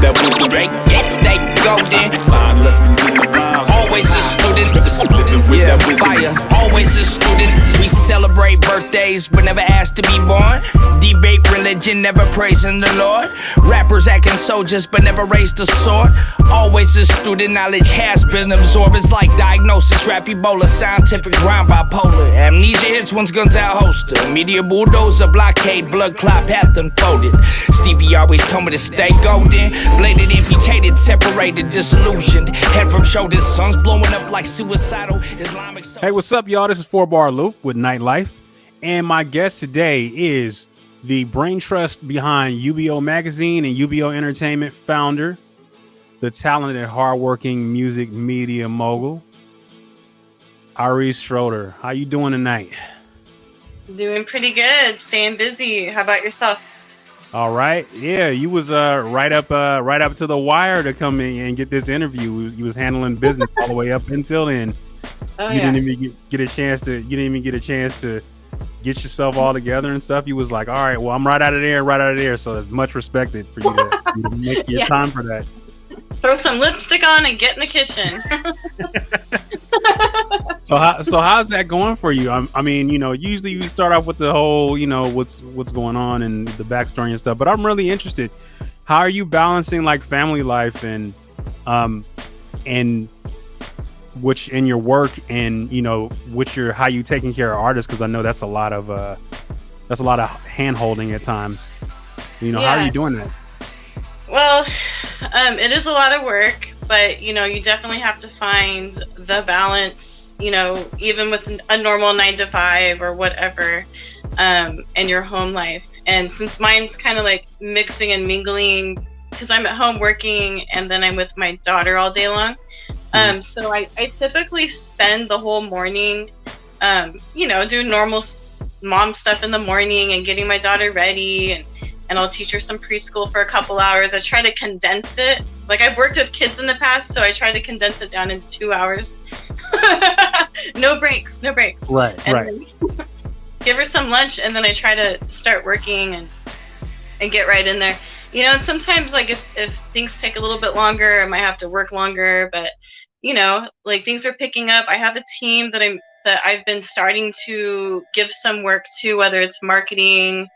that wisdom. They golden. Five lessons in the rhymes. Always a student. Living with Yeah, that wisdom. fire. Always a student. We celebrate birthdays, but never asked to be born. Debate religion, never praising the Lord. Rappers acting soldiers, but never raised a sword. Always a student. Knowledge has been absorbed. It's like diagnosis, rap Ebola, scientific ground bipolar. Amnesia hits one's guns out holster. Media bulldozer, blockade, blood clot, path unfolded. Stevie always told me to stay golden. Bladed, amputated, separated, disillusioned. Head from shoulders, songs blowing up like suicidal. Islamic. Hey, what's up, y'all? This is 4BarLoop with Nytelife. And my guest today is the brain trust behind UBO Magazine and UBO Entertainment founder, the talented, hardworking music media mogul, Aaris Schroeder. How you doing tonight? Doing pretty good. Staying busy. How about yourself? All right. Yeah, you was right up to the wire to come in and get this interview. You was handling business all the way up until then. Oh, You didn't even get a chance to. You didn't even get a chance to get yourself all together and stuff. You was like, all right, well, I'm right out of there. So there's much respected for you to make your time for that. Throw some lipstick on and get in the kitchen. So how's that going for you? I mean, usually we start off with the whole, what's going on and the backstory and stuff. But I'm really interested. How are you balancing like family life and which in your work and how you taking care of artists? Because I know that's a lot of hand holding at times. How are you doing that? Well, it is a lot of work, but you definitely have to find the balance. Even with a normal 9 to 5 or whatever, in your home life. And since mine's kind of like mixing and mingling, because I'm at home working and then I'm with my daughter all day long. So I typically spend the whole morning, doing normal mom stuff in the morning and getting my daughter ready, and I'll teach her some preschool for a couple hours. I try to condense it. Like, I've worked with kids in the past, so I try to condense it down into 2 hours. No breaks. Right. Then give her some lunch, and then I try to start working and get right in there. And sometimes, like, if things take a little bit longer, I might have to work longer, but like, things are picking up. I have a team that I've been starting to give some work to, whether it's marketing,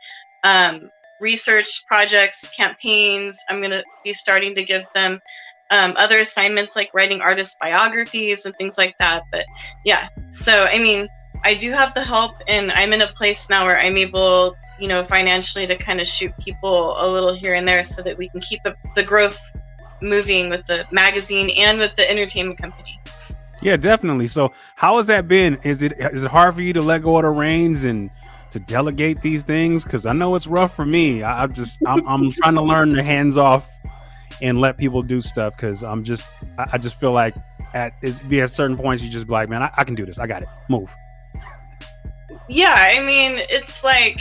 research projects, campaigns. I'm going to be starting to give them other assignments like writing artist biographies and things like that. But yeah, so I mean, I do have the help, and I'm in a place now where I'm able, financially to kind of shoot people a little here and there so that we can keep the growth moving with the magazine and with the entertainment company. Yeah, definitely. So how has that been? Is it hard for you to let go of the reins and to delegate these things? Because I know it's rough for me. I'm trying to learn the hands off and let people do stuff, because I just feel like at certain points you just be like, man, I can do this. I got it. Move. Yeah, I mean, it's like,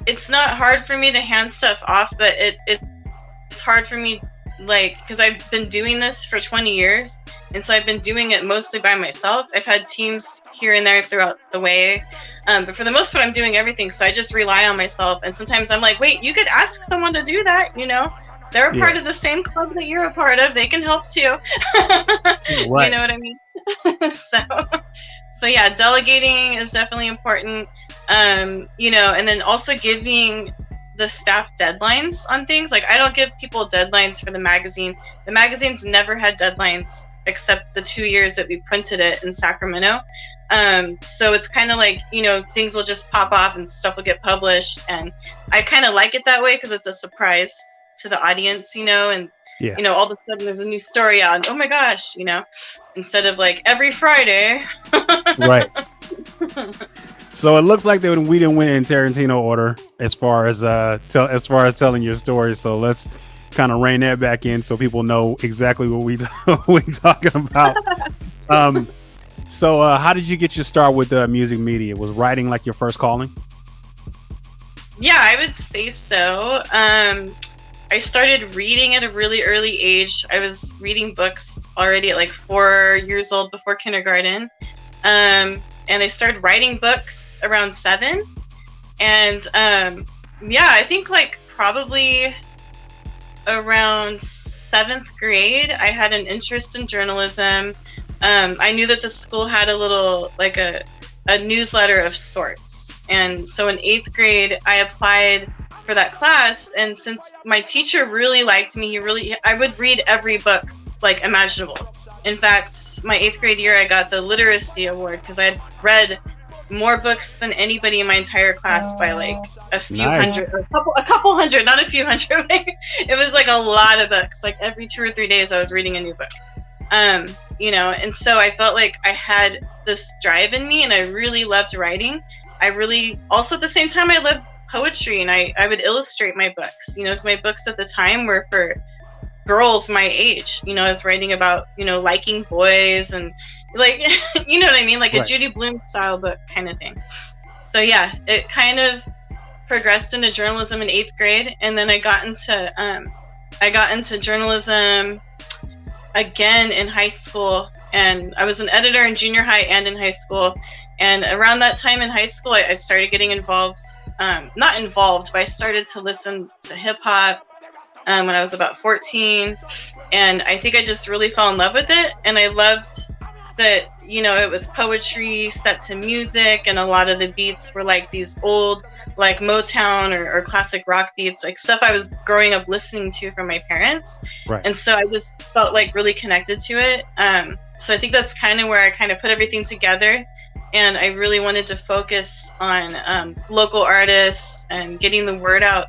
it's not hard for me to hand stuff off, but it's hard for me, like, because I've been doing this for 20 years, and so I've been doing it mostly by myself. I've had teams here and there throughout the way, but for the most part, I'm doing everything, so I just rely on myself. And sometimes I'm like, wait, you could ask someone to do that, They're a part of the same club that you're a part of. They can help too. Right. You know what I mean? So yeah, delegating is definitely important. And then also giving the staff deadlines on things. Like, I don't give people deadlines for the magazine. The magazine's never had deadlines except the 2 years that we printed it in Sacramento. So it's kind of like, things will just pop off and stuff will get published. And I kind of like it that way because it's a surprise to the audience, and all of a sudden there's a new story out, and oh my gosh, instead of like every Friday. Right. So it looks like that we didn't win in Tarantino order as far as telling your story. So let's kind of rein that back in so people know exactly what we talking about. So how did you get your start with music media? Was writing like your first calling? Yeah, I would say so. I started reading at a really early age. I was reading books already at like 4 years old, before kindergarten. And I started writing books around 7. And I think like probably around 7th grade, I had an interest in journalism. I knew that the school had a little, like a newsletter of sorts. And so in 8th grade, I applied for that class. And since my teacher really liked me, I would read every book like imaginable. In fact, my 8th grade year, I got the literacy award because I had read more books than anybody in my entire class by like a few hundred, or a couple hundred, not a few hundred. It was like a lot of books. Like every 2 or 3 days, I was reading a new book. You know, and so I felt like I had this drive in me, and I really loved writing. Also at the same time, I loved poetry, and I would illustrate my books. You know, my books at the time were for girls my age. You know, I was writing about, you know, liking boys and like, you know what I mean? Like a Judy Blume style book kind of thing. So yeah, it kind of progressed into journalism in 8th grade. And then I got into journalism again in high school. And I was an editor in junior high and in high school. And around that time in high school, I started getting involved, not involved, but I started to listen to hip hop when I was about 14. And I think I just really fell in love with it. And I loved that, you know, it was poetry set to music, and a lot of the beats were like these old, like Motown or classic rock beats, like stuff I was growing up listening to from my parents. Right. And so I just felt like really connected to it. So I think that's kind of where I kind of put everything together. And I really wanted to focus on local artists and getting the word out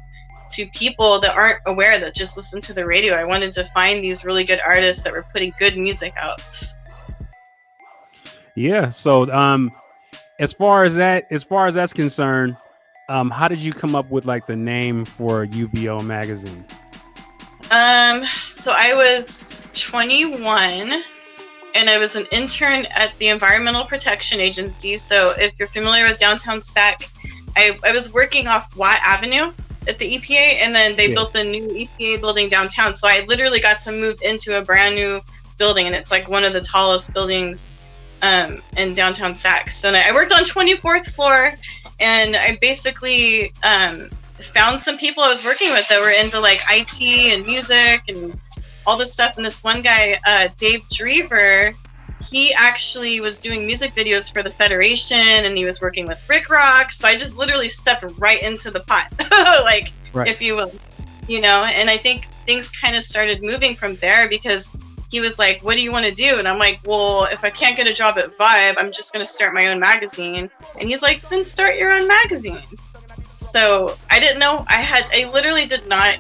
to people that aren't aware, that just listen to the radio. I wanted to find these really good artists that were putting good music out. Yeah. So, as far as that's concerned, how did you come up with like the name for UBO magazine? So I was 21 and I was an intern at the Environmental Protection Agency. So if you're familiar with downtown Sac, I was working off Watt Avenue at the EPA, and then they built the new EPA building downtown. So I literally got to move into a brand new building, and it's like one of the tallest buildings in downtown Sac. So I worked on 24th floor, and I basically found some people I was working with that were into like IT and music and all this stuff. And this one guy, Dave Drever, he actually was doing music videos for the Federation, and he was working with Rick Rock. So I just literally stepped right into the pot, like, if you will, you know. And I think things kind of started moving from there, because he was like, what do you want to do? And I'm like, well, if I can't get a job at Vibe, I'm just going to start my own magazine. And he's like, then start your own magazine. So I didn't know. I literally did not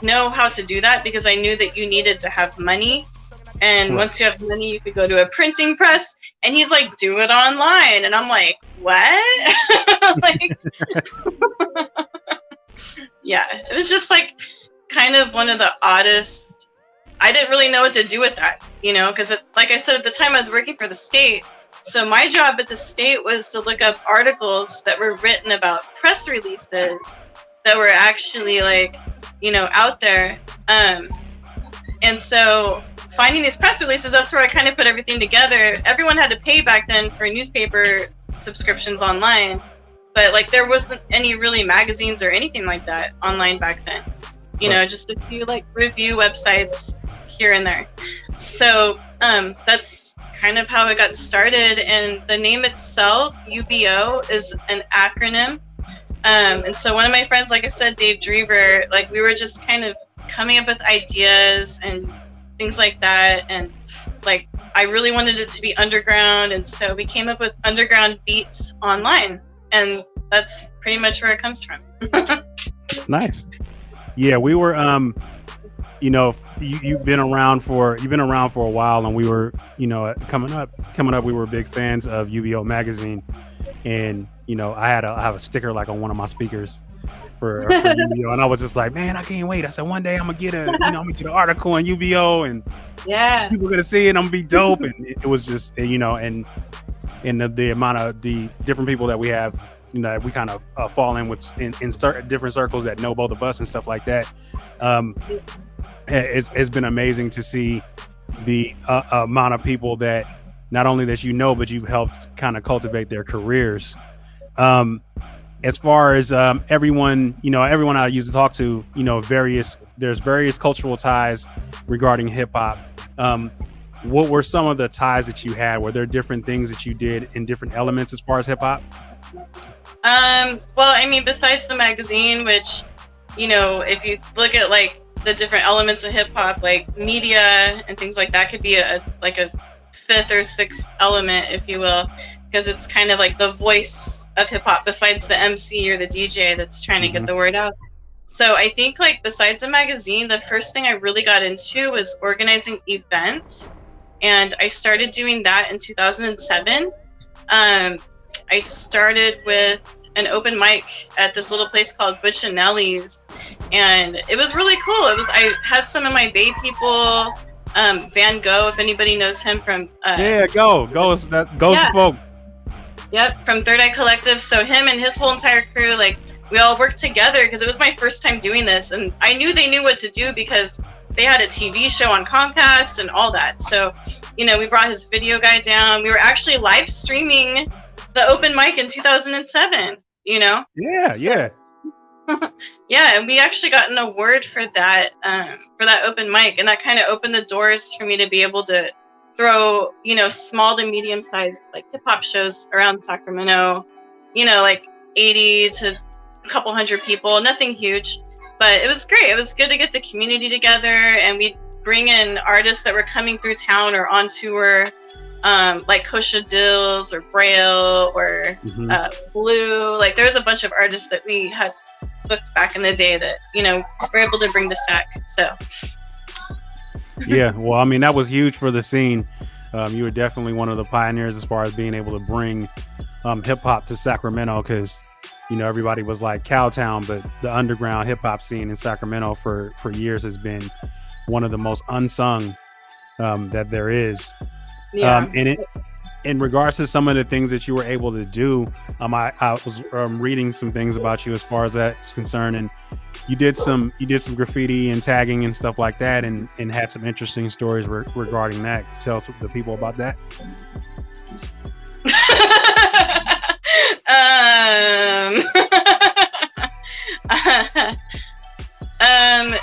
know how to do that, because I knew that you needed to have money. And once you have money, you could go to a printing press. And he's like, do it online. And I'm like, what? Like, yeah, it was just like kind of one of the oddest. I didn't really know what to do with that, you know, because like I said, at the time I was working for the state. So my job at the state was to look up articles that were written about press releases that were actually like, you know, out there. And so finding these press releases, that's where I kind of put everything together. Everyone had to pay back then for newspaper subscriptions online, but like there wasn't any really magazines or anything like that online back then. You know, just a few like review websites here and there. So that's kind of how it got started. And the name itself, UBO, is an acronym. And so one of my friends, like I said, Dave Drever, like we were just kind of coming up with ideas and things like that. And like I really wanted it to be underground. And so we came up with Underground Beats Online. And that's pretty much where it comes from. Nice. Yeah, we were you know, you've been around for a while, and we were, you know, coming up we were big fans of UBO magazine. And you know, I have a sticker like on one of my speakers for UBO, and I was just like, man, I can't wait. I said one day I'm gonna get an article on UBO, and people are gonna see it, and I'm gonna be dope. And it was just, you know, and the amount of the different people that we have, you know, we kind of fall in with in certain different circles that know both of us and stuff like that. It's been amazing to see the amount of people that not only that you know, but you've helped kind of cultivate their careers. And as far as everyone, everyone I used to talk to, there's various cultural ties regarding hip hop. What were some of the ties that you had? Were there different things that you did in different elements as far as hip hop? Well, I mean, besides the magazine, which, if you look at like the different elements of hip hop, like media and things like that, could be a fifth or sixth element, if you will, because it's kind of like the voice of hip hop besides the MC or the DJ that's trying to get the word out. So I think like besides the magazine, the first thing I really got into was organizing events, and I started doing that in 2007. I started with an open mic at this little place called Butch and Nellie's, and it was really cool. I had some of my Bay people, Van Gogh, if anybody knows him from goes to folks. Yep, from Third Eye Collective. So him and his whole entire crew, like, we all worked together because it was my first time doing this, and I knew they knew what to do because they had a TV show on Comcast and all that. So, we brought his video guy down. We were actually live streaming the open mic in 2007, Yeah. Yeah, and we actually got an award for that open mic, and that kind of opened the doors for me to be able to throw, small to medium sized like hip hop shows around Sacramento, like 80 to a couple hundred people, nothing huge, but it was great. It was good to get the community together, and we'd bring in artists that were coming through town or on tour, like Kosha Dills or Braille or Blue. Like, there was a bunch of artists that we had booked back in the day that, were able to bring to Sac. So yeah, well, I mean, that was huge for the scene. You were definitely one of the pioneers as far as being able to bring hip hop to Sacramento, because everybody was like Cowtown, but the underground hip hop scene in Sacramento for years has been one of the most unsung that there is. Yeah. In regards to some of the things that you were able to do, I was reading some things about you as far as that's concerned, and you did some graffiti and tagging and stuff like that, and had some interesting stories regarding that. Tell the people about that.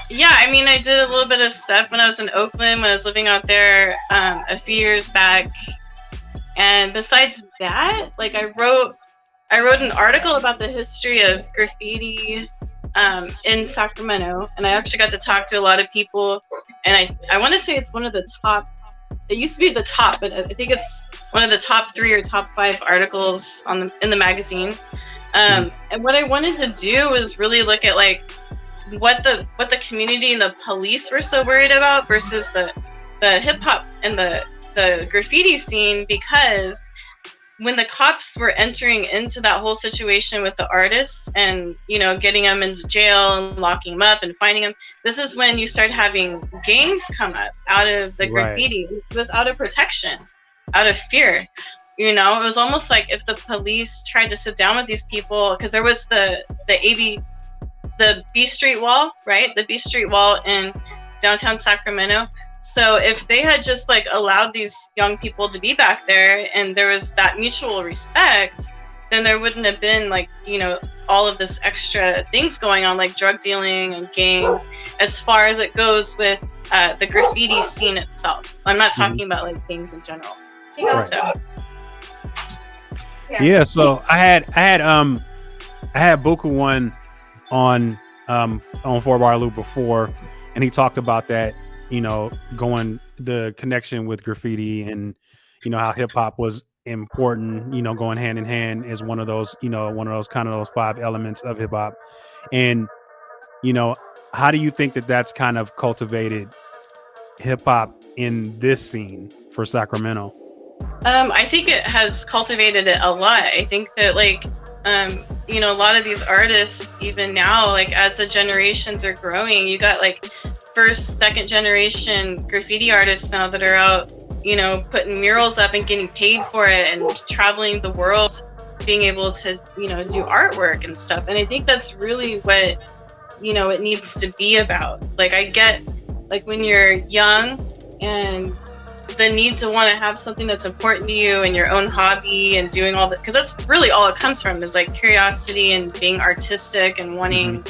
Yeah, I mean, I did a little bit of stuff when I was in Oakland, when I was living out there a few years back. And besides that, like, I wrote an article about the history of graffiti in Sacramento, and I actually got to talk to a lot of people, and I want to say it's one of the top, it used to be the top, but I think it's one of the top 3 or top 5 articles in the magazine. And what I wanted to do was really look at like what the community and the police were so worried about versus the hip hop and the graffiti scene, because when the cops were entering into that whole situation with the artists and, getting them into jail and locking them up and finding them, this is when you start having gangs come up out of the graffiti. Right. It was out of protection, out of fear. It was almost like if the police tried to sit down with these people, because there was the B Street Wall, right? The B Street Wall in downtown Sacramento. So if they had just like allowed these young people to be back there and there was that mutual respect, then there wouldn't have been like, all of this extra things going on, like drug dealing and gangs, as far as it goes with the graffiti scene itself. I'm not talking about like gangs in general. Right. So, yeah. So I had Buku one on 4BarLoop before, and he talked about that, going the connection with graffiti and, how hip hop was important, going hand in hand as one of those kind of those 5 elements of hip hop. And, how do you think that that's kind of cultivated hip hop in this scene for Sacramento? I think it has cultivated it a lot. I think that like, a lot of these artists, even now, like as the generations are growing, you got like first, second generation graffiti artists now that are out, putting murals up and getting paid for it and traveling the world, being able to, do artwork and stuff. And I think that's really what, it needs to be about. Like, I get, like, when you're young and the need to want to have something that's important to you and your own hobby and doing all that, because that's really all it comes from, is like curiosity and being artistic and wanting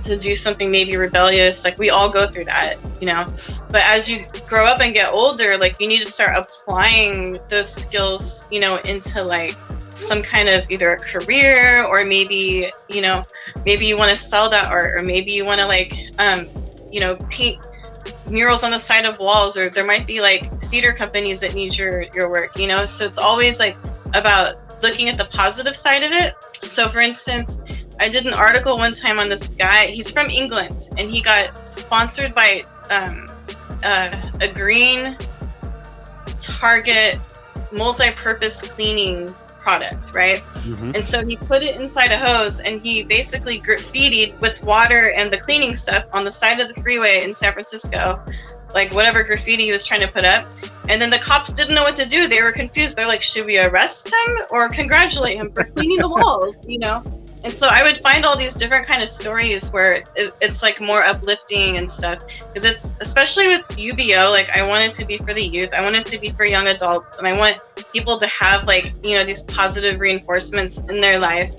to do something maybe rebellious. Like we all go through that, you know. But as you grow up and get older, like you need to start applying those skills, you know, into like some kind of either a career, or maybe, you know, maybe you want to sell that art, or maybe you want to like you know, paint murals on the side of walls, or there might be like theater companies that need your work, you know. So it's always like about looking at the positive side of it. So for instance, I did an article one time on this guy. He's from England, and he got sponsored by a green Target multi-purpose cleaning product, right? And so he put it inside a hose, and he basically graffitied with water and the cleaning stuff on the side of the freeway in San Francisco, like whatever graffiti he was trying to put up. And then the cops didn't know what to do. They were confused. They're like, should we arrest him or congratulate him for cleaning the walls, you know? And so I would find all these different kind of stories where it's like more uplifting and stuff, because it's, especially with UBO, like I want it to be for the youth, I want it to be for young adults, and I want people to have like, you know, these positive reinforcements in their life,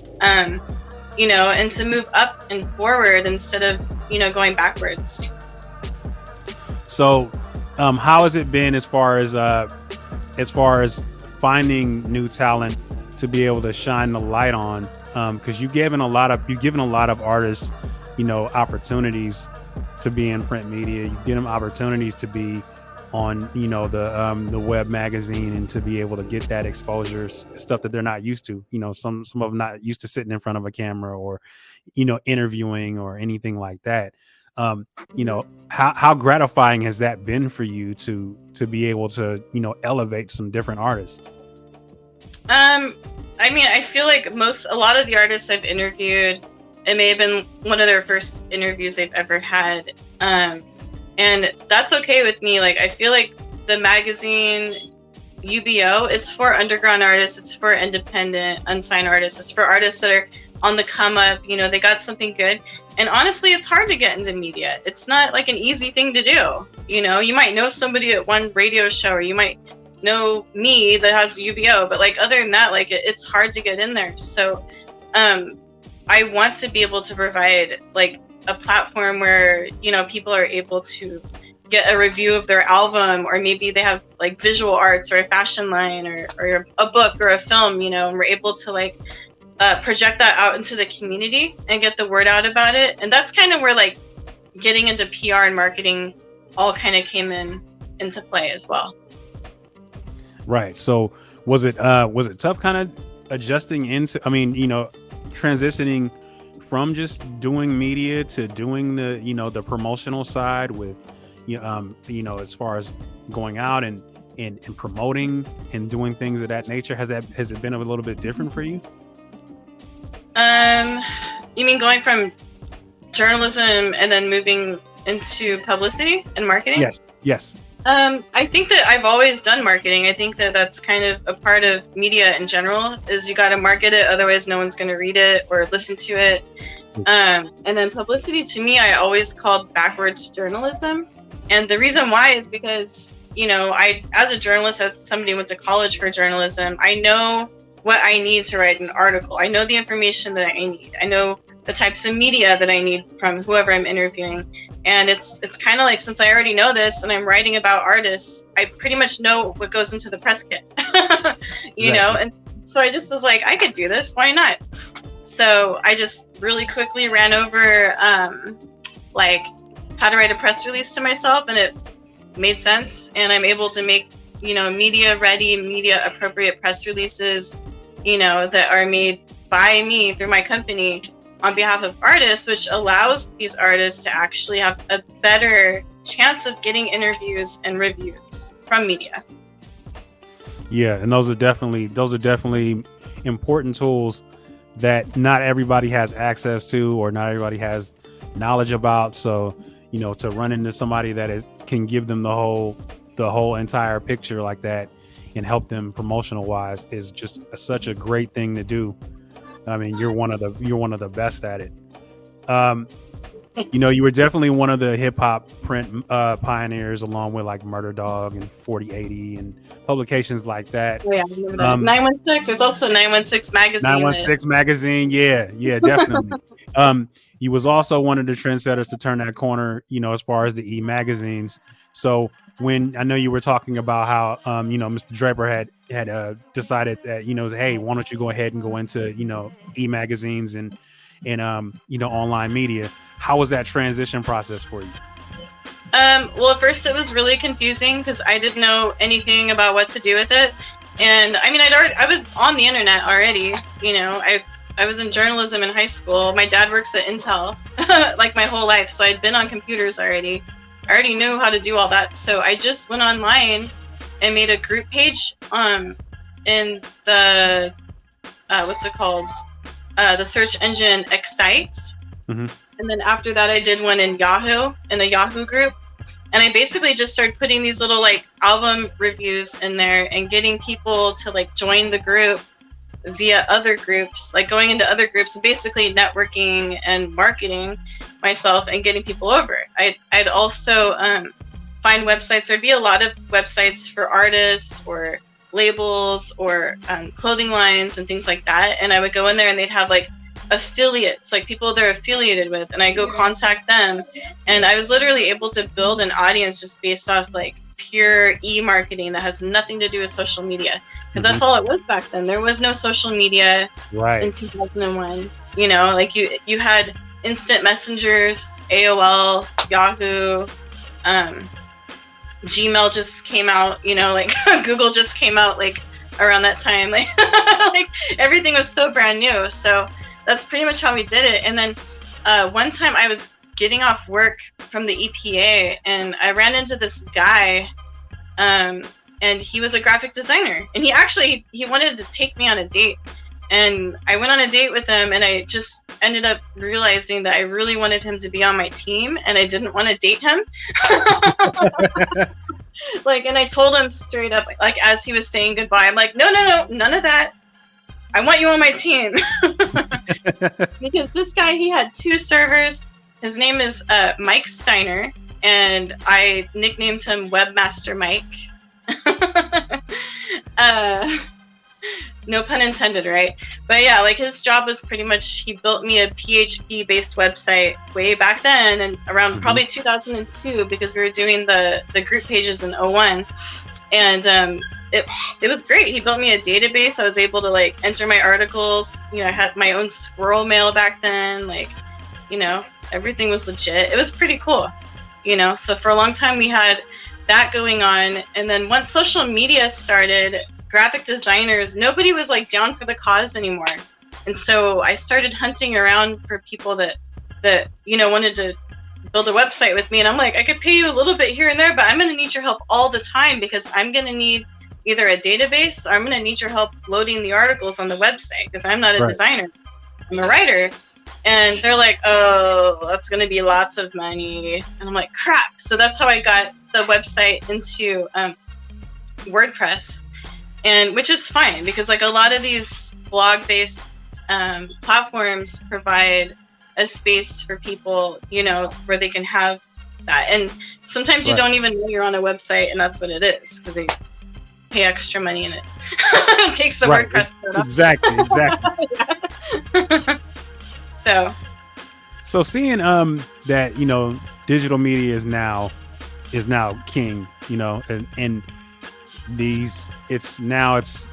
you know, and to move up and forward instead of, you know, going backwards. So how has it been as far as finding new talent to be able to shine the light on? Because you've given a lot of artists, you know, opportunities to be in print media. You give them opportunities to be on, you know, the web magazine, and to be able to get that exposure, stuff that they're not used to. You know, some of them not used to sitting in front of a camera, or, you know, interviewing or anything like that. You know, how gratifying has that been for you to be able to, you know, elevate some different artists? I mean, I feel like a lot of the artists I've interviewed, it may have been one of their first interviews they've ever had. And that's okay with me. Like, I feel like the magazine UBO, it's for underground artists, it's for independent, unsigned artists, it's for artists that are on the come up, you know, they got something good. And honestly, it's hard to get into media. It's not like an easy thing to do. You know, you might know somebody at one radio show, or you might know me that has UBO, but like other than that, like it's hard to get in there. So I want to be able to provide like a platform where, you know, people are able to get a review of their album, or maybe they have like visual arts or a fashion line, or a book or a film, you know, and we're able to like project that out into the community and get the word out about it. And that's kind of where like getting into PR and marketing all kind of came into play as well. Right. So was it tough kind of adjusting into, I mean, you know, transitioning from just doing media to doing the, you know, the promotional side with, you know, as far as going out and promoting and doing things of that nature? Has it been a little bit different for you? You mean going from journalism and then moving into publicity and marketing? Yes. I think that I've always done marketing. I think that that's kind of a part of media in general, is you got to market it, otherwise no one's going to read it or listen to it. And then publicity, to me, I always called backwards journalism. And the reason why is because, you know, I, as a journalist, as somebody who went to college for journalism, I know what I need to write an article. I know the information that I need. I know the types of media that I need from whoever I'm interviewing. And it's kind of like, since I already know this and I'm writing about artists, I pretty much know what goes into the press kit, you know? And so I just was like, I could do this. Why not? So I just really quickly ran over like how to write a press release to myself, and it made sense. And I'm able to make, you know, media ready, media appropriate press releases, you know, that are made by me through my company on behalf of artists, which allows these artists to actually have a better chance of getting interviews and reviews from media. Yeah, and those are definitely important tools that not everybody has access to, or not everybody has knowledge about. So, you know, to run into somebody that can give them the whole entire picture like that and help them promotional wise is just such a great thing to do. I mean, you're one of the best at it. You know, you were definitely one of the hip hop print pioneers, along with like Murder Dog and 4080 and publications like that. Oh, yeah, I remember that. 916. There's also 916 magazine. 916 magazine, yeah, definitely. He was also one of the trendsetters to turn that corner, you know, as far as the magazines. So when I know you were talking about how, you know, Mr. Draper had decided that, you know, hey, why don't you go ahead and go into, you know, magazines and you know, online media. How was that transition process for you? Well, at first it was really confusing because I didn't know anything about what to do with it. And I mean, I was on the internet already. You know, I was in journalism in high school. My dad works at Intel, like my whole life. So I'd been on computers already. I already knew how to do all that. So I just went online and made a group page in the, what's it called? The search engine Excite. Mm-hmm. And then after that, I did one in Yahoo, in a Yahoo group. And I basically just started putting these little like album reviews in there and getting people to like join the group via other groups, like going into other groups and basically networking and marketing myself and getting people over. I'd also find websites. There'd be a lot of websites for artists or labels or clothing lines and things like that. And I would go in there and they'd have like affiliates, like people they're affiliated with, and I go contact them. And I was literally able to build an audience just based off like pure e-marketing that has nothing to do with social media, because that's all it was back then. There was no social media in 2001. You know, like you had instant messengers, AOL, Yahoo, Gmail just came out, you know, like Google just came out like around that time. Like, like everything was so brand new. So that's pretty much how we did it. And then one time I was getting off work from the EPA and I ran into this guy and he was a graphic designer, and he wanted to take me on a date. And I went on a date with him, and I just ended up realizing that I really wanted him to be on my team, and I didn't want to date him. Like, and I told him straight up, like as he was saying goodbye, I'm like, no, none of that. I want you on my team. Because this guy, he had 2 servers. His name is Mike Steiner, and I nicknamed him Webmaster Mike. No pun intended, right? But yeah, like his job was pretty much, he built me a PHP based website way back then, and around probably 2002, because we were doing the group pages in 01. And it was great. He built me a database. I was able to like enter my articles. You know, I had my own squirrel mail back then. Like, you know, everything was legit. It was pretty cool, you know. So for a long time we had that going on. And then once social media started, graphic designers, nobody was like down for the cause anymore. And so I started hunting around for people that you know, wanted to build a website with me. And I'm like, I could pay you a little bit here and there, but I'm going to need your help all the time, because I'm going to need either a database or I'm going to need your help loading the articles on the website, because I'm not a designer. I'm a writer. And they're like, oh, that's going to be lots of money. And I'm like, crap. So that's how I got the website into WordPress. And which is fine, because like a lot of these blog-based platforms provide a space for people, you know, where they can have that. And sometimes you don't even know you're on a website, and that's what it is, because they pay extra money in it. It takes the WordPress code off. Exactly. So seeing that, you know, digital media is now king, you know, and it's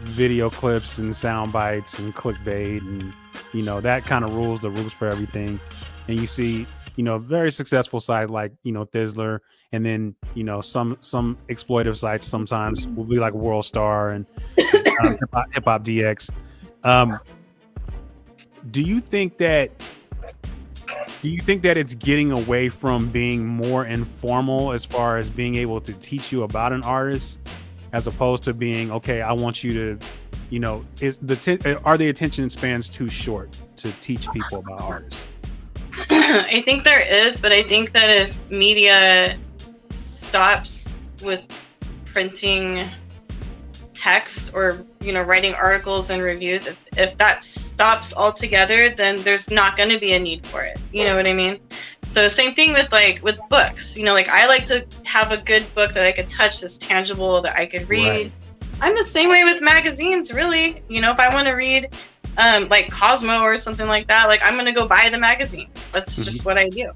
video clips and sound bites and clickbait, and you know, that kind of rules the roost for everything. And you see, you know, very successful site like, you know, Thizzler, and then, you know, some exploitive sites sometimes will be like World Star and Hip Hop DX. Do you think that it's getting away from being more informal as far as being able to teach you about an artist, as opposed to being, okay, I want you to, you know, are the attention spans too short to teach people about artists? I think there is, but I think that if media stops with printing text or, you know, writing articles and reviews, if that stops altogether, then there's not going to be a need for it. You know what I mean? So same thing with with books. You know, like I like to have a good book that I could touch, that's tangible, that I could read. Right. I'm the same way with magazines, really. You know, if I want to read like Cosmo or something like that, like I'm going to go buy the magazine. That's just what I do.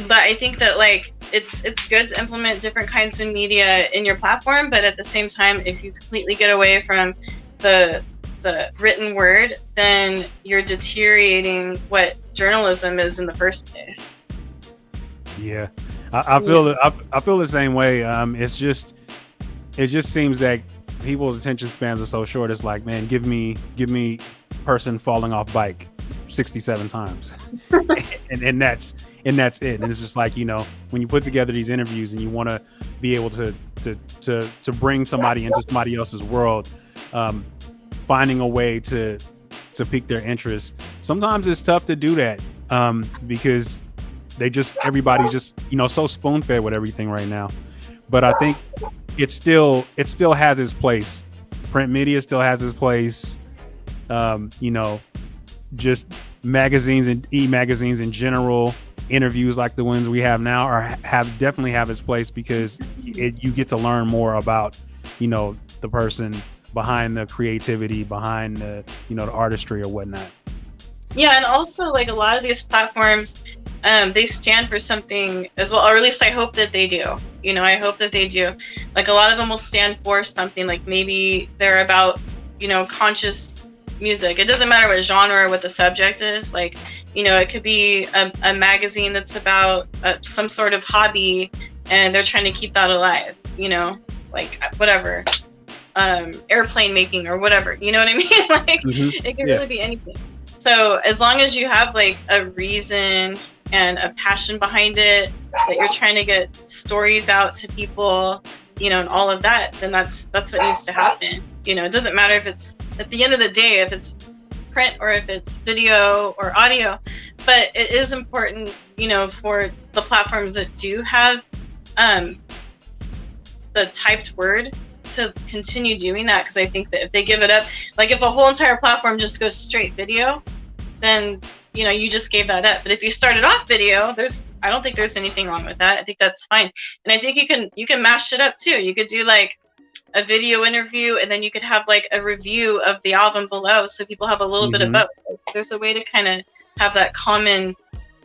But I think that like it's good to implement different kinds of media in your platform, but at the same time, if you completely get away from the written word, then you're deteriorating what journalism is in the first place. Yeah, I feel I feel the same way. It just seems that people's attention spans are so short. It's like, man, give me person falling off bike 67 times, and that's it. And it's just like, you know, when you put together these interviews and you want to be able to bring somebody into somebody else's world, finding a way to pique their interest. Sometimes it's tough to do that because everybody's just, you know, so spoon fed with everything right now. But I think it still has its place. Print media still has its place. You know, just magazines and e-magazines in general, interviews like the ones we have now definitely have its place, because you get to learn more about, you know, the person behind the creativity, behind the, you know, the artistry or whatnot. Yeah, and also like a lot of these platforms, they stand for something as well, or at least I hope that they do. You know, I hope that they do. Like a lot of them will stand for something, like maybe they're about, you know, conscious music. It doesn't matter what genre or what the subject is. Like, you know, it could be a magazine that's about some sort of hobby, and they're trying to keep that alive, you know, like whatever, airplane making or whatever, you know what I mean? Like it can really be anything. So as long as you have like a reason and a passion behind it, that you're trying to get stories out to people, you know, and all of that, then that's what needs to happen. You know, it doesn't matter if it's, at the end of the day, if it's print or if it's video or audio, but it is important, you know, for the platforms that do have the typed word to continue doing that, because I think that if they give it up, like if a whole entire platform just goes straight video, then, you know, you just gave that up. But if you started off video, I don't think there's anything wrong with that. I think that's fine. And I think you can mash it up too. You could do like a video interview, and then you could have like a review of the album below, so people have a little bit of both. There's a way to kind of have that common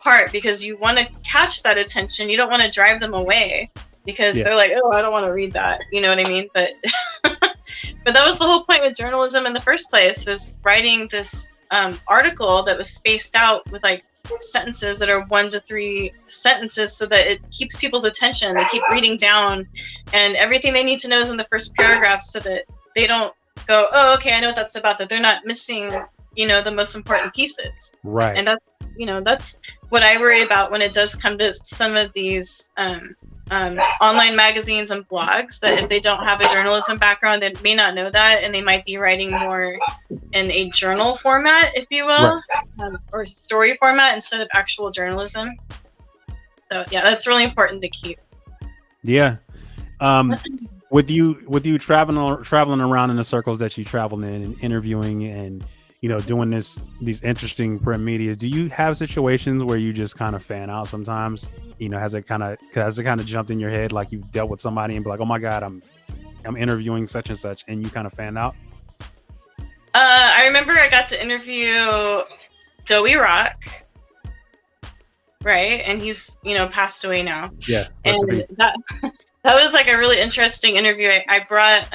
part, because you want to catch that attention. You don't want to drive them away because they're like, oh, I don't want to read that. You know what I mean? But but that was the whole point with journalism in the first place, was writing this article that was spaced out with like sentences that are 1 to 3 sentences, so that it keeps people's attention. They keep reading down, and everything they need to know is in the first paragraph, so that they don't go, oh, okay, I know what that's about, that they're not missing, you know, the most important pieces. Right. And that's, you know, that's what I worry about when it does come to some of these online magazines and blogs, that if they don't have a journalism background, they may not know that, and they might be writing more in a journal format, if you will, or story format instead of actual journalism. So yeah, that's really important to keep. Yeah. With you traveling around in the circles that you travel in, and interviewing and, you know, doing these interesting print media, do you have situations where you just kind of fan out sometimes? You know, has it kind of jumped in your head, like you've dealt with somebody and be like, oh my God, I'm interviewing such and such, and you kind of fan out? I remember I got to interview Doe Rock, right? And he's, you know, passed away now. Yeah. And that was like a really interesting interview. I brought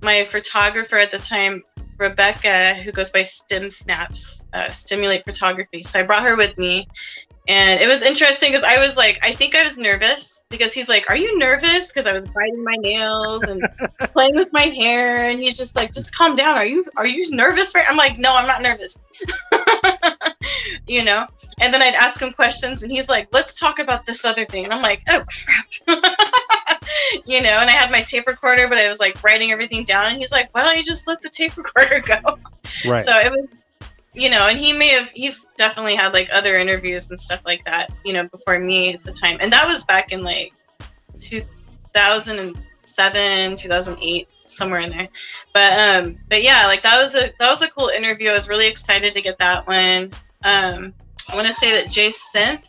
my photographer at the time, Rebecca, who goes by Stim Snaps, Stimulate Photography. So I brought her with me, and it was interesting because I was like, I think I was nervous, because he's like, are you nervous? Because I was biting my nails and playing with my hair, and he's just like, just calm down. Are you nervous? Right? I'm like, no, I'm not nervous. You know? And then I'd ask him questions, and he's like, let's talk about this other thing. And I'm like, oh crap. You know, and I had my tape recorder, but I was like writing everything down, and he's like, why don't you just let the tape recorder go? Right. So it was, you know, and he's definitely had like other interviews and stuff like that, you know, before me at the time. And that was back in like 2007, 2008 somewhere in there. But yeah, like that was a cool interview. I was really excited to get that one. I want to say that Jay Synth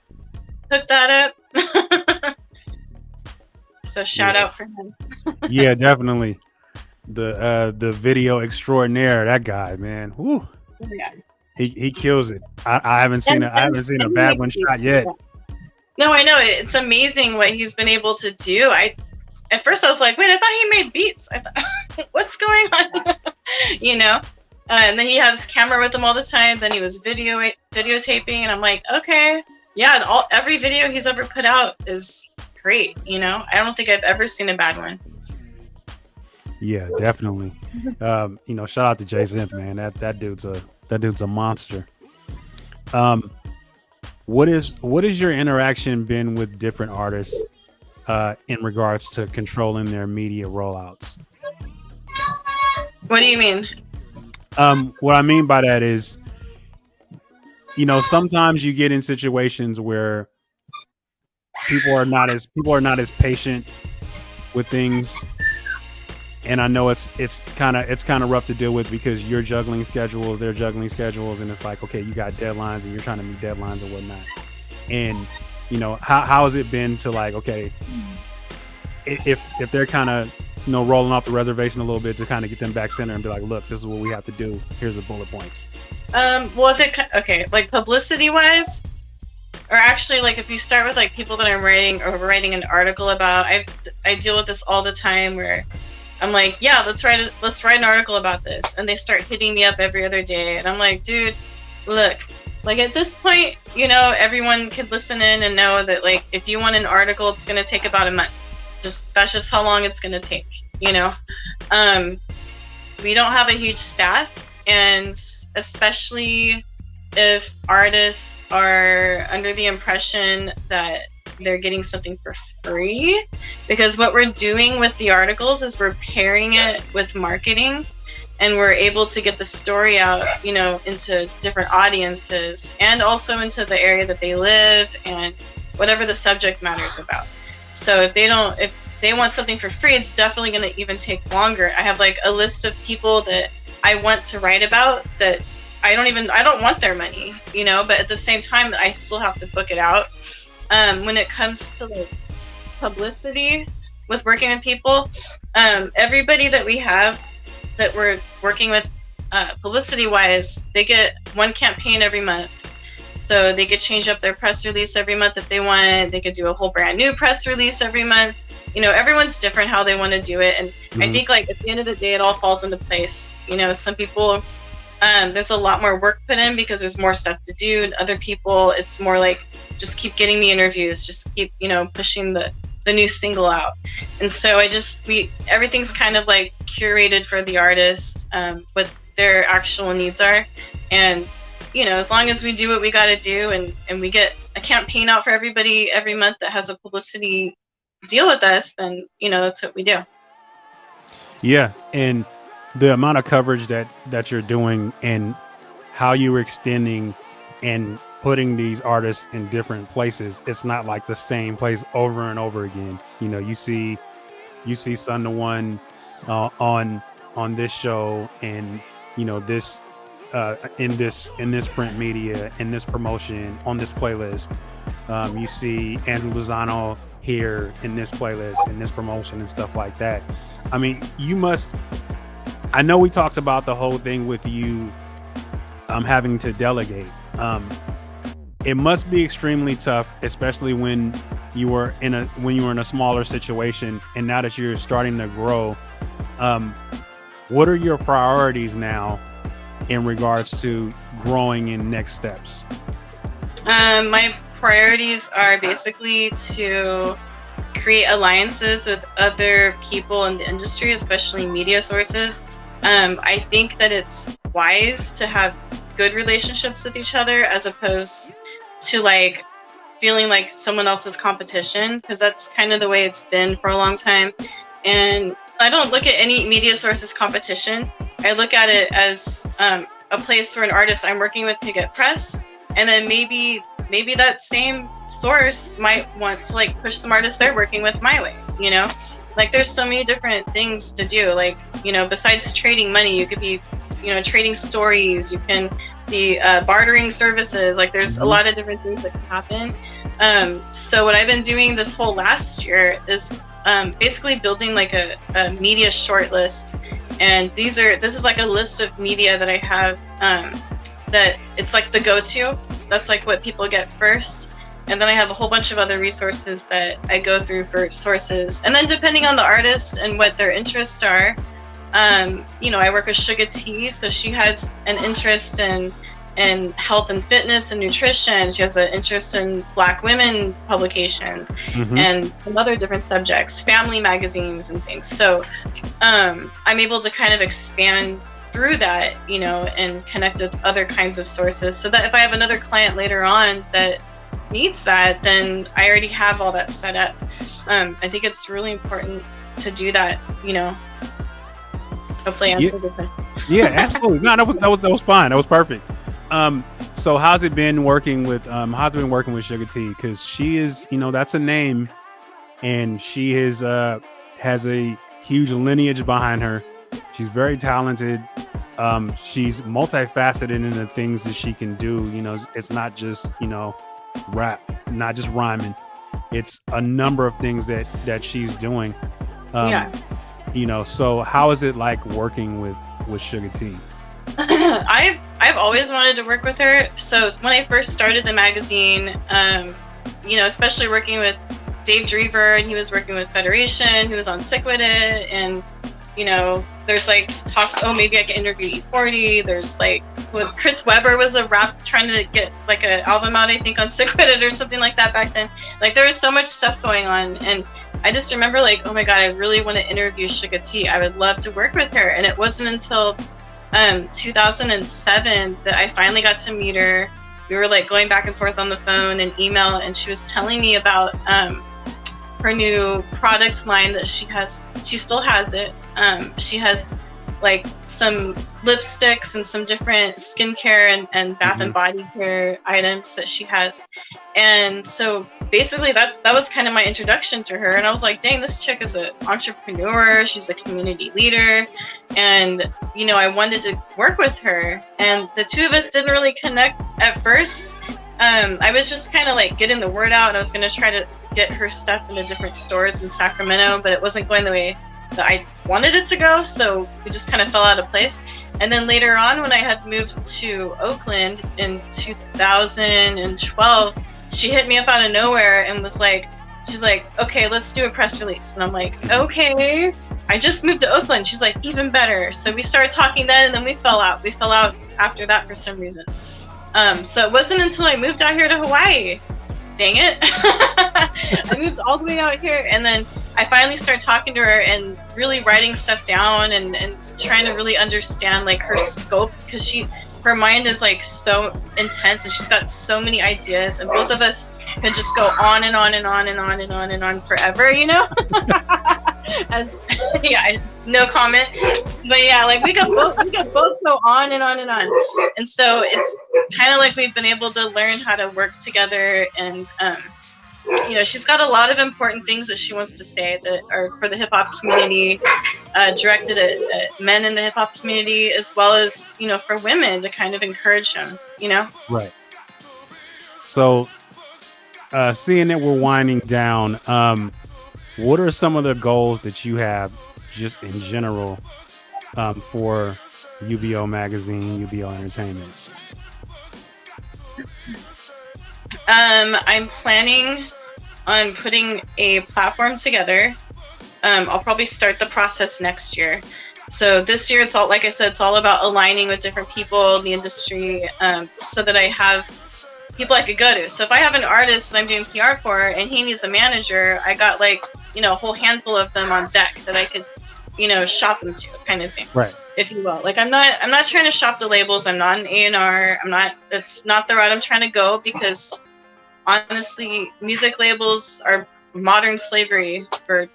hooked that up. So shout out for him. Yeah, definitely. The video extraordinaire, that guy, man. Whew. Yeah. He kills it. I haven't seen a bad one shot yet. No, I know, it's amazing what he's been able to do. At first I was like, wait, I thought he made beats. I thought, what's going on? You know? And then he has his camera with him all the time. Then he was videotaping, and I'm like, okay, yeah. And every video he's ever put out is great. You know, I don't think I've ever seen a bad one. Yeah, definitely. You know, shout out to Jay Synth, man. That dude's a monster. What is your interaction been with different artists in regards to controlling their media rollouts? What do you mean? What I mean by that is, you know, sometimes you get in situations where people are not as patient with things, and I know it's kind of rough to deal with because you're juggling schedules, they're juggling schedules, and it's like, okay, you got deadlines and you're trying to meet deadlines and whatnot. And you know, how has it been to, like, okay, if they're kind of, you know, rolling off the reservation a little bit, to kind of get them back center and be like, look, this is what we have to do. Here's the bullet points. Well, like publicity wise, or actually, like if you start with like people that I'm writing an article about, I deal with this all the time where I'm like, yeah, let's write an article about this, and they start hitting me up every other day, and I'm like, dude, look, like at this point, you know, everyone could listen in and know that, like, if you want an article, it's gonna take about a month. That's just how long it's gonna take, you know. We don't have a huge staff, and especially if artists are under the impression that they're getting something for free, because what we're doing with the articles is we're pairing it with marketing, and we're able to get the story out, you know, into different audiences, and also into the area that they live and whatever the subject matter is about. So if they want something for free, it's definitely going to even take longer. I have like a list of people that I want to write about that I don't want their money, you know, but at the same time, I still have to book it out. When it comes to like publicity with working with people, everybody that we have that we're working with publicity wise, they get one campaign every month. So they could change up their press release every month if they want. They could do a whole brand new press release every month. You know, everyone's different how they want to do it. And I think like at the end of the day, it all falls into place. You know, some people, there's a lot more work put in because there's more stuff to do. And other people, it's more like, just keep getting the interviews, just keep, you know, pushing the new single out. And so everything's kind of like curated for the artist, what their actual needs are. And, you know, as long as we do what we got to do and we get a campaign out for everybody every month that has a publicity deal with us, then, you know, that's what we do. Yeah. And the amount of coverage that you're doing and how you're extending and putting these artists in different places, it's not like the same place over and over again. You know, you see Son to One on this show, and you know, this in this print media, in this promotion, on this playlist. You see Andrew Lozano here in this playlist, in this promotion, and stuff like that. I mean, I know we talked about the whole thing with you having to delegate. It must be extremely tough, especially when you were in a smaller situation, and now that you're starting to grow. What are your priorities now in regards to growing in next steps? My priorities are basically to create alliances with other people in the industry, especially media sources. I think that it's wise to have good relationships with each other as opposed to like feeling like someone else's competition, because that's kind of the way it's been for a long time. And I don't look at any media source as competition. I look at it as a place where an artist I'm working with to get press, and then maybe that same source might want to like push some artists they're working with my way, you know? Like there's so many different things to do. Like, you know, besides trading money, you could be, you know, trading stories, you can be bartering services. Like there's a lot of different things that can happen. So what I've been doing this whole last year is basically building like a media short list. And this is like a list of media that I have that it's like the go-to. So that's like what people get first. And then I have a whole bunch of other resources that I go through for sources. And then depending on the artist and what their interests are, you know, I work with Sugar T, so she has an interest in health and fitness and nutrition. She has an interest in Black women publications and some other different subjects, family magazines and things. So I'm able to kind of expand through that, you know, and connect with other kinds of sources, so that if I have another client later on that needs that, then I already have all that set up. I think it's really important to do that, you know. Hopefully answer the question. Yeah, absolutely. No, that was fine. That was perfect. So how's it been working with Sugar T? Because she is, you know, that's a name, and she is has a huge lineage behind her. She's very talented. She's multifaceted in the things that she can do. You know, it's not just, you know, rap, not just rhyming. It's a number of things that she's doing. You know, so how is it like working with Sugar T? I've always wanted to work with her. So when I first started the magazine, you know, especially working with Dave Drever, and he was working with Federation, who was on Sick With It, and you know, there's like talks, oh, maybe I can interview E40. There's like, with Chris Webber was a rap trying to get like an album out, I think, on Sick With It or something like that back then. Like there was so much stuff going on, and I just remember like, oh my God, I really want to interview Sugar T. I would love to work with her. And it wasn't until 2007 that I finally got to meet her. We were like going back and forth on the phone and email, and she was telling me about her new product line that she has. She still has it. She has like some lipsticks and some different skincare and bath and body care items that she has. And so basically that was kind of my introduction to her. And I was like, dang, this chick is an entrepreneur. She's a community leader. And, you know, I wanted to work with her. And the two of us didn't really connect at first. I was just kind of like getting the word out, and I was going to try to get her stuff into different stores in Sacramento, but it wasn't going the way that I wanted it to go, so we just kind of fell out of place. And then later on, when I had moved to Oakland in 2012, she hit me up out of nowhere and was like, she's like, okay, let's do a press release. And I'm like, okay, I just moved to Oakland. She's like, even better. So we started talking then, and then we fell out. We fell out after that for some reason. So it wasn't until I moved out here to Hawaii. Dang it. I moved all the way out here, and then I finally started talking to her and really writing stuff down and trying to really understand like her scope, because her mind is like so intense, and she's got so many ideas, and both of us can just go on and on and on and on and on and on forever, you know? No comment. But yeah, like we could both go on and on and on. And so it's kind of like we've been able to learn how to work together, and you know, she's got a lot of important things that she wants to say that are for the hip hop community, directed at men in the hip hop community, as well as, you know, for women to kind of encourage them, you know? Right. So, seeing that we're winding down, what are some of the goals that you have just in general for UBO Magazine, UBO Entertainment? I'm planning on putting a platform together. I'll probably start the process next year. So this year, it's all, like I said, it's all about aligning with different people in the industry, so that I have people I could go to. So if I have an artist that I'm doing PR for and he needs a manager, I got like, you know, a whole handful of them on deck that I could, you know, shop them to, kind of thing. Right. If you will. Like I'm not trying to shop the labels. I'm not an A&R. It's not the route I'm trying to go, because honestly, music labels are modern slavery for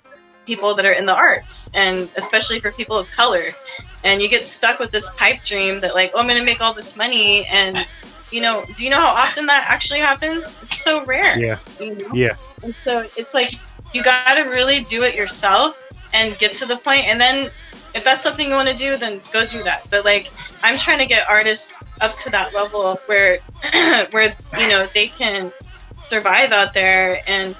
people that are in the arts, and especially for people of color. And you get stuck with this pipe dream that like, oh, I'm going to make all this money. And, you know, do you know how often that actually happens? It's so rare. Yeah. You know? Yeah. And so it's like, you got to really do it yourself. and get to the point, and then if that's something you want to do, then go do that. But like, I'm trying to get artists up to that level where where they can survive out there and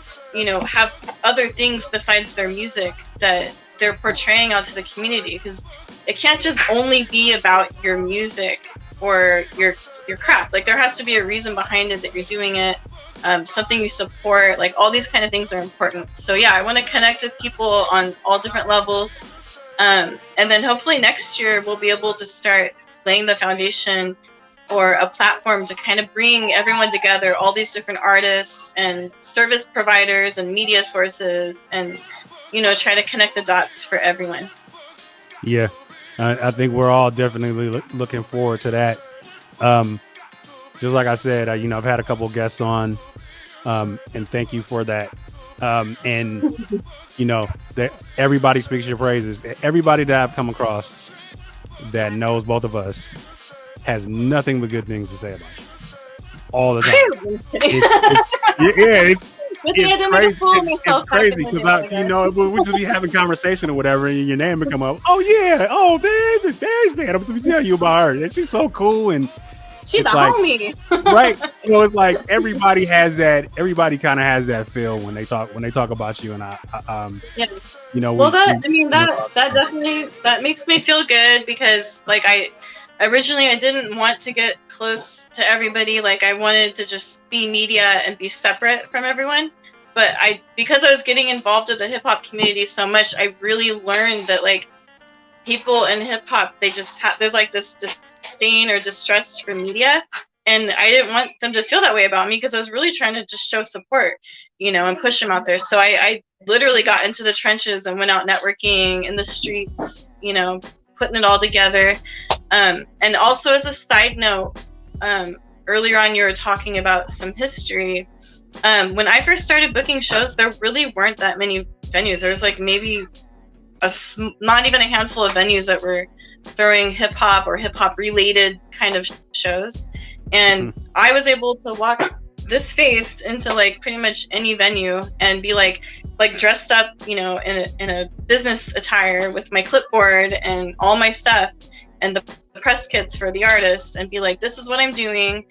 have other things besides their music that they're portraying out to the community, because it can't just only be about your music or your craft. Like, there has to be a reason behind it that you're doing it, something you support. Like, all these kind of things are important. So yeah, I want to connect with people on all different levels, and then hopefully next year we'll be able to start laying the foundation or a platform to kind of bring everyone together, all these different artists and service providers and media sources, and try to connect the dots for everyone. Yeah, I think we're all definitely looking forward to that. Just like I said, I've had a couple guests on, and thank you for that. And that everybody speaks your praises. Everybody that I've come across that knows both of us has nothing but good things to say about you all the time. It's crazy because we'll just be having conversation or whatever, and your name would come up. Oh yeah, oh man, there's man. Let me tell you about her. And she's so cool, and she's a homie, right? It's like everybody has that. Everybody kind of has that feel when they talk about you, and yeah. That definitely makes me feel good, because like originally I didn't want to get close to everybody. Like, I wanted to just be media and be separate from everyone. But because I was getting involved with the hip hop community so much, I really learned that like people in hip hop, they just there's like this disdain or distrust for media. And I didn't want them to feel that way about me, because I was really trying to just show support, and push them out there. So I literally got into the trenches and went out networking in the streets, putting it all together. And also, as a side note, earlier on you were talking about some history. When I first started booking shows, there really weren't that many venues. There was like maybe not even a handful of venues that were throwing hip hop or hip hop related kind of shows. And I was able to walk this face into like pretty much any venue and be like dressed up, in a business attire with my clipboard and all my stuff and the press kits for the artist, and be like, this is what I'm doing.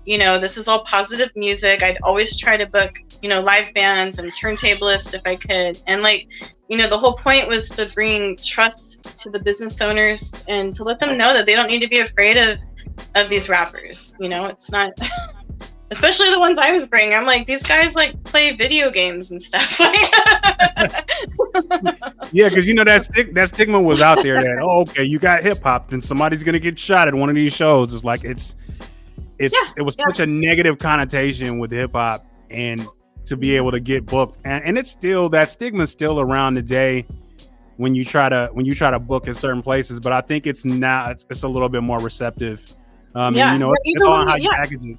This is all positive music. I'd always try to book, live bands and turntablists if I could. And like, the whole point was to bring trust to the business owners and to let them know that they don't need to be afraid of these rappers. It's not, especially the ones I was bringing. I'm like, these guys like play video games and stuff. Yeah, because that stigma was out there that, oh, okay, you got hip hop, then somebody's gonna get shot at one of these shows. It's like it was such a negative connotation with hip hop, and to be able to get booked, and it's still, that stigma's still around today when you try to book in certain places. But I think it's a little bit more receptive. It's all on how you package it.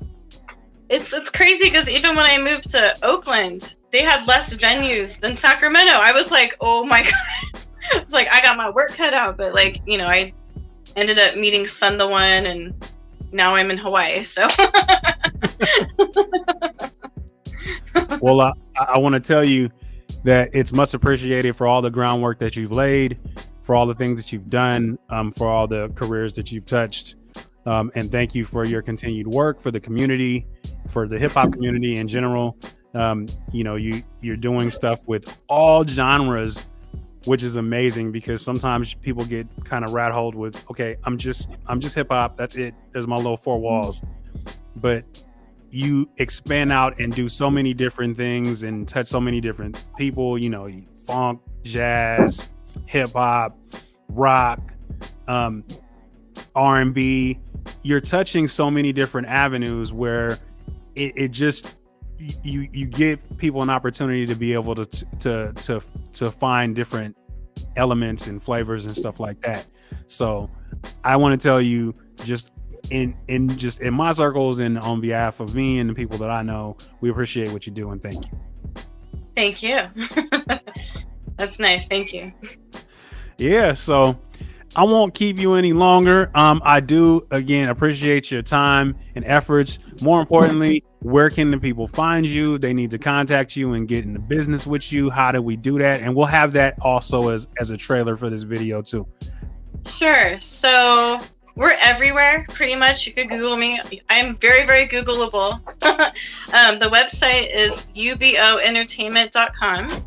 It's crazy, because even when I moved to Oakland, they had less venues than Sacramento. I was like, oh my god. It's like, I got my work cut out. But like, I ended up meeting Sun the One, and now I'm in Hawaii. So well, I want to tell you that it's much appreciated for all the groundwork that you've laid, for all the things that you've done, for all the careers that you've touched. And thank you for your continued work for the community, for the hip hop community in general. You're doing stuff with all genres, which is amazing, because sometimes people get kind of rat-holed with, okay, I'm just hip hop. That's it. There's my little four walls. But you expand out and do so many different things and touch so many different people, funk, jazz, hip hop, rock, R&B. You're touching so many different avenues where it just, you give people an opportunity to be able to find different elements and flavors and stuff like that. So I want to tell you, just in my circles and on behalf of me and the people that I know, we appreciate what you do, and thank you. Thank you. That's nice. Thank you. Yeah. So I won't keep you any longer. I do again appreciate your time and efforts. More importantly, where can the people find you? They need to contact you and get into business with you. How do we do that? And we'll have that also as a trailer for this video too. Sure. So we're everywhere, pretty much. You could Google me. I'm very, very Googleable. The website is uboentertainment.com.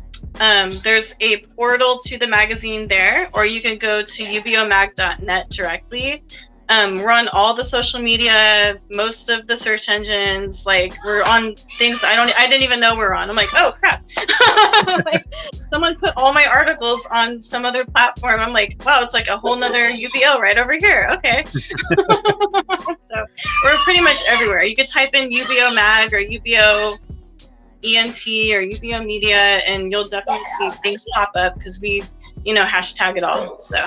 There's a portal to the magazine there, or you can go to ubomag.net directly. We're on all the social media, most of the search engines. Like, we're on things I didn't even know we're on. I'm like, oh crap. Like, someone put all my articles on some other platform. I'm like, wow, it's like a whole nother UBO right over here. Okay. So we're pretty much everywhere. You could type in UBO Mag or UBO ENT or UBO Media, and you'll definitely see things pop up because we, hashtag it all. So.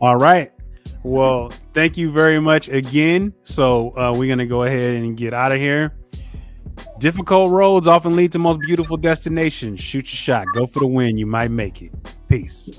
All right. Well, thank you very much again. So we're going to go ahead and get out of here. Difficult roads often lead to most beautiful destinations. Shoot your shot. Go for the win. You might make it. Peace.